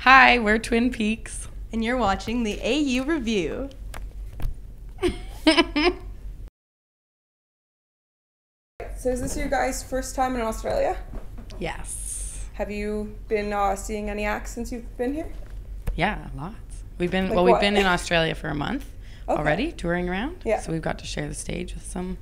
Hi, we're Twin Peaks. And you're watching the AU Review. So is this your guys' first time in Australia? Yes. Have you been seeing any acts since you've been here? Yeah, lots. We've been Like we've what? been in Australia for a month Okay. already, touring around. Yeah. So we've got to share the stage with some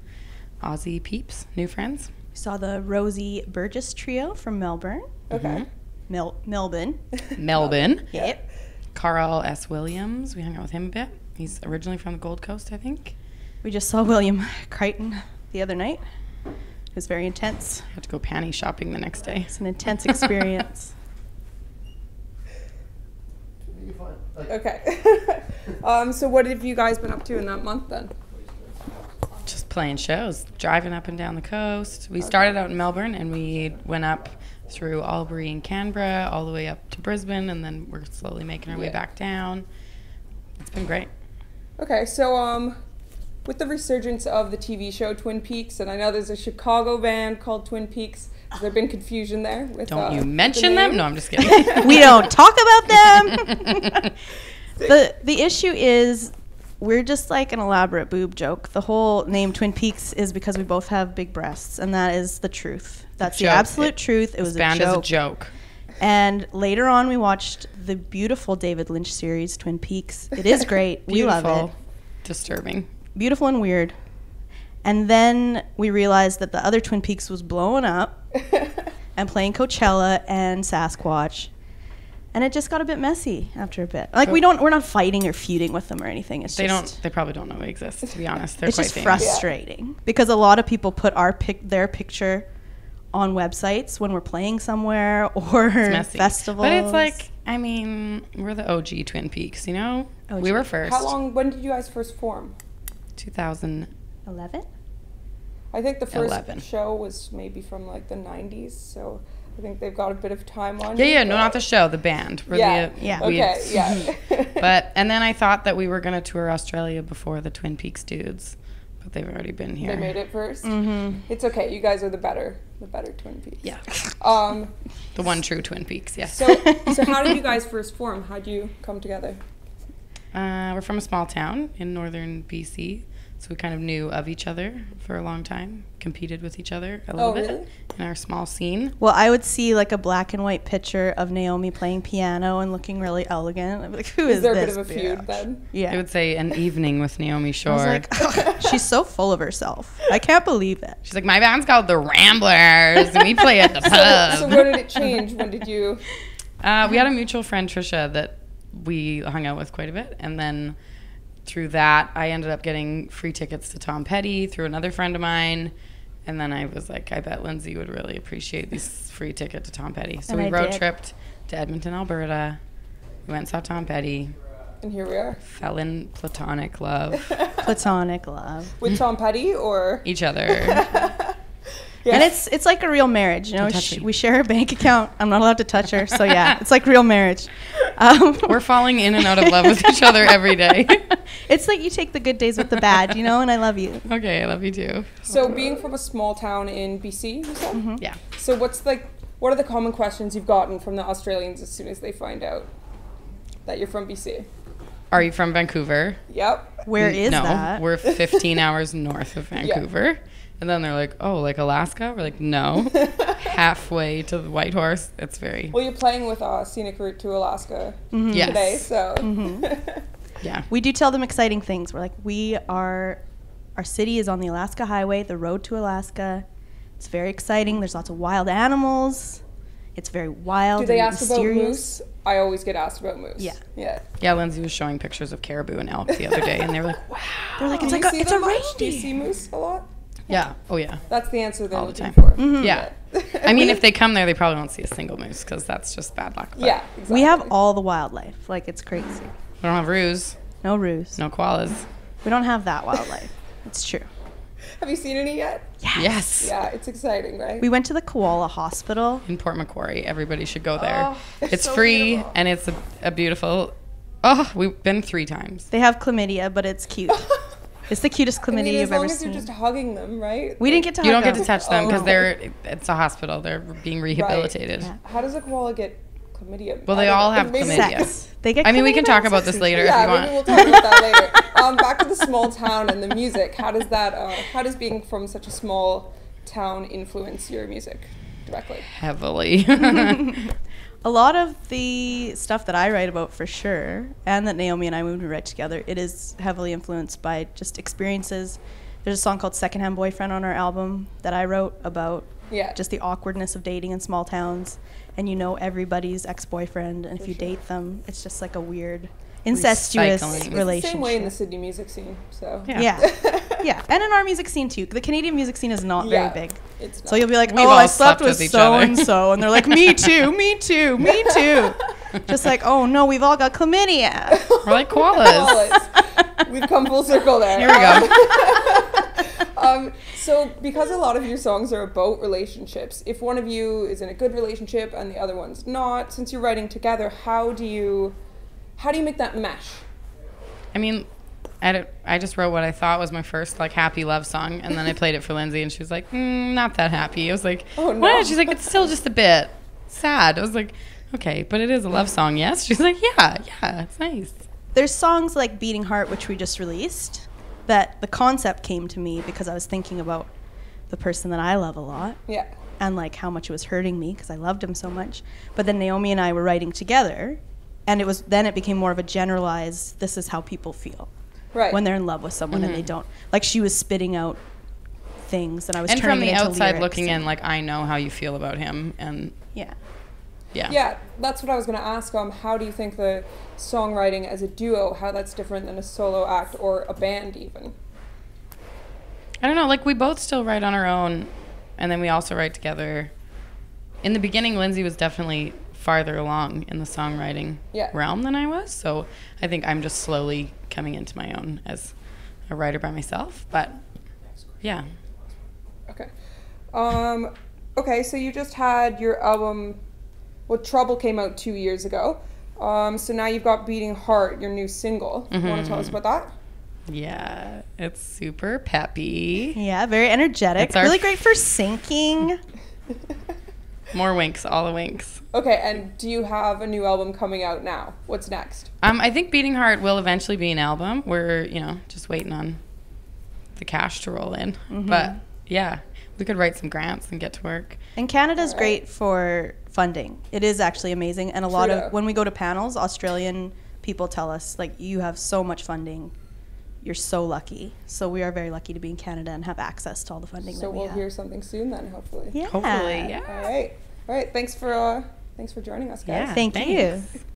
Aussie peeps, new friends. We saw the Rosie Burgess Trio from Melbourne. Okay. Melbourne. Melbourne. Yep. Carl S. Williams. We hung out with him a bit. He's originally from the Gold Coast, I think. We just saw William Crichton the other night. It was very intense. Had to go panty shopping the next day. It's an intense experience. Okay. So what have you guys been up to in that month then? Just playing shows, driving up and down the coast. We started out in Melbourne and we went up through Albury and Canberra, all the way up to Brisbane, and then we're slowly making our way back down. It's been great. Okay, so with the resurgence of the TV show Twin Peaks, and I know there's a Chicago band called Twin Peaks, has there been confusion there? With, Don't you with mention the them? name? No, I'm just kidding. We don't talk about them. The issue is we're just like an elaborate boob joke. The whole name Twin Peaks is because we both have big breasts, and that is the truth. That's the Joke. absolute truth. It was This band a joke. is a joke. And later on, we watched the beautiful David Lynch series, Twin Peaks. It is great. We love it. Disturbing. Beautiful and weird. And then we realized that the other Twin Peaks was blowing up and playing Coachella and Sasquatch. And it just got a bit messy after a bit. Like we're not fighting or feuding with them or anything. It's They just they probably don't know we exist, to be honest. They're it's quite just famous. frustrating because a lot of people put their picture on websites when we're playing somewhere or Messy. festivals. But it's like, I mean, we're the OG Twin Peaks, you know? OG. We were first. When did you guys first form? 2011? I think the first 11. show was maybe from like the 90s, so I think they've got a bit of time on Yeah, you, yeah, no, but- not the show, the band. We're Yeah, Yeah. okay, yeah. And then I thought that we were going to tour Australia before the Twin Peaks dudes, but they've already been here. They made it 1st? Mm-hmm. It's okay, you guys are the better Twin Peaks. Yeah. Um, The one true Twin Peaks, yes. so how did you guys first form? How'd you come together? We're from a small town in northern BC, so we kind of knew of each other for a long time, competed with each other a little bit really? in our small scene. Well, I would see like a black and white picture of Naomi playing piano and looking really elegant. I'd be like, who is Is there a this bit of a bitch? feud then? Yeah. I would say an evening with Naomi I Shore. was like, she's so full of herself. I can't believe it. She's like, my band's called the Ramblers, and we play at the pub. So when did it change? When did you... We had a mutual friend, Trisha, that we hung out with quite a bit. And then through that, I ended up getting free tickets to Tom Petty through another friend of mine. And then I was like, I bet Lindsay would really appreciate this free ticket to Tom Petty. So And we I road did. tripped to Edmonton, Alberta. We went and saw Tom Petty. And here we are. Fell in platonic love. Platonic love. With Tom Petty or... Each other. Yeah. And it's like a real marriage, you know. Don't touch me. We share a bank account. I'm not allowed to touch her, so yeah, it's like real marriage. We're falling in and out of love with each other every day. It's like you take the good days with the bad, you know. And I love you. Okay, I love you too. So being from a small town in BC, you said? Mm-hmm. Yeah. So what are the common questions you've gotten from the Australians as soon as they find out that you're from BC? Are you from Vancouver? Yep. Where is no, that? we're 15 hours north of Vancouver. And then they're like, oh, like Alaska? We're like, no. Halfway to the Whitehorse. It's very... Well, you're playing with Scenic Route to Alaska Yes. today, so... Yeah. We do tell them exciting things. We're like, our city is on the Alaska Highway, the road to Alaska. It's very exciting. There's lots of wild animals. It's very wild. Do they and ask about mysterious. moose? I always get asked about moose. Yeah. Yeah. Yeah, Lindsay was showing pictures of caribou and elk the other day, and they were like, wow. They're like, Do it's you like see it's a them much? Do you reindeer. see moose a lot? Yeah. Oh, yeah. That's the answer they're All the looking time. for. Mm-hmm. Yeah. I mean, if they come there, they probably won't see a single moose because that's just bad luck. But Yeah, exactly. We have all the wildlife. Like, it's crazy. We don't have roos, No roos. no koalas. We don't have that wildlife. It's true. Have you seen any yet? Yes. Yeah, it's exciting, right? We went to the koala hospital. In Port Macquarie. Everybody should go there. Oh, It's so free, beautiful. and it's a beautiful... Oh, we've been 3 times. They have chlamydia, but it's cute. It's the cutest I mean, chlamydia as you've long ever as seen. you're just hugging them, right? We didn't get to You hug don't get to them. touch them because Oh. it's a hospital. They're being rehabilitated. Yeah. How does a koala get chlamydia. Well, they all have maybe- chlamydia. Sex. They get I mean, we can chlamydia talk by about sex. this later Yeah, if you maybe want. we'll talk about that later. Back to the small town and the music. How does that? How does being from such a small town influence your music directly? Heavily. A lot of the stuff that I write about for sure, and that Naomi and I, when we write together, it is heavily influenced by just experiences. There's a song called Secondhand Boyfriend on our album that I wrote about Yeah. just the awkwardness of dating in small towns. And you know everybody's ex-boyfriend, and if you date them, it's just like a weird, incestuous Recycling. It's relationship. the same way in the Sydney music scene. So Yeah. Yeah. And in our music scene too. The Canadian music scene is not Yeah. very big. It's not. So you'll be like, We've oh, all I slept slept with with each so other. and so, and they're like, me too, me too, me too. Just like, oh no, we've all got chlamydia. We're like koalas. Koalas. We've come full circle there. Here we go. So because a lot of your songs are about relationships, if one of you is in a good relationship and the other one's not, since you're writing together, how do you make that mesh? I mean, I just wrote what I thought was my first like happy love song, and then I played it for Lindsay, and she was like, "Not that happy." I was like, Oh, no. "What?" She's like, "It's still just a bit sad." I was like, "Okay, but it is a love song, yes." She's like, "Yeah, it's nice." There's songs like Beating Heart, which we just released, that the concept came to me because I was thinking about the person that I love a lot Yeah. and like how much it was hurting me because I loved him so much. But then Naomi and I were writing together, and it became more of a generalized, this is how people feel Right. when they're in love with someone and they don't. Like she was spitting out things and I was And turning from it the into outside lyrics looking and- in, like I know how you feel about him, and Yeah. Yeah, that's what I was going to ask. How do you think the songwriting as a duo, how that's different than a solo act or a band even? I don't know. Like we both still write on our own, and then we also write together. In the beginning, Lindsay was definitely farther along in the songwriting Yeah. realm than I was, so I think I'm just slowly coming into my own as a writer by myself. But yeah, Okay. Okay, so you just had your album, well, Trouble came out 2 years ago. So now you've got Beating Heart, your new single. You want to tell us about that? yeah, it's super peppy. Yeah, very energetic. It's our Really great for syncing. More winks, all the winks. Okay, and do you have a new album coming out now? What's next? I think Beating Heart will eventually be an album. We're just waiting on the cash to roll in. But yeah, we could write some grants and get to work. And Canada's Alright. great for funding. It is actually amazing. And a lot True. of, when we go to panels, Australian people tell us, like, you have so much funding. You're so lucky. So we are very lucky to be in Canada and have access to all the funding So that we we'll have. hear something soon then, hopefully. Yeah. Hopefully, yeah. All right. All right. Thanks for joining us, guys. Yeah. Thank Thanks. you.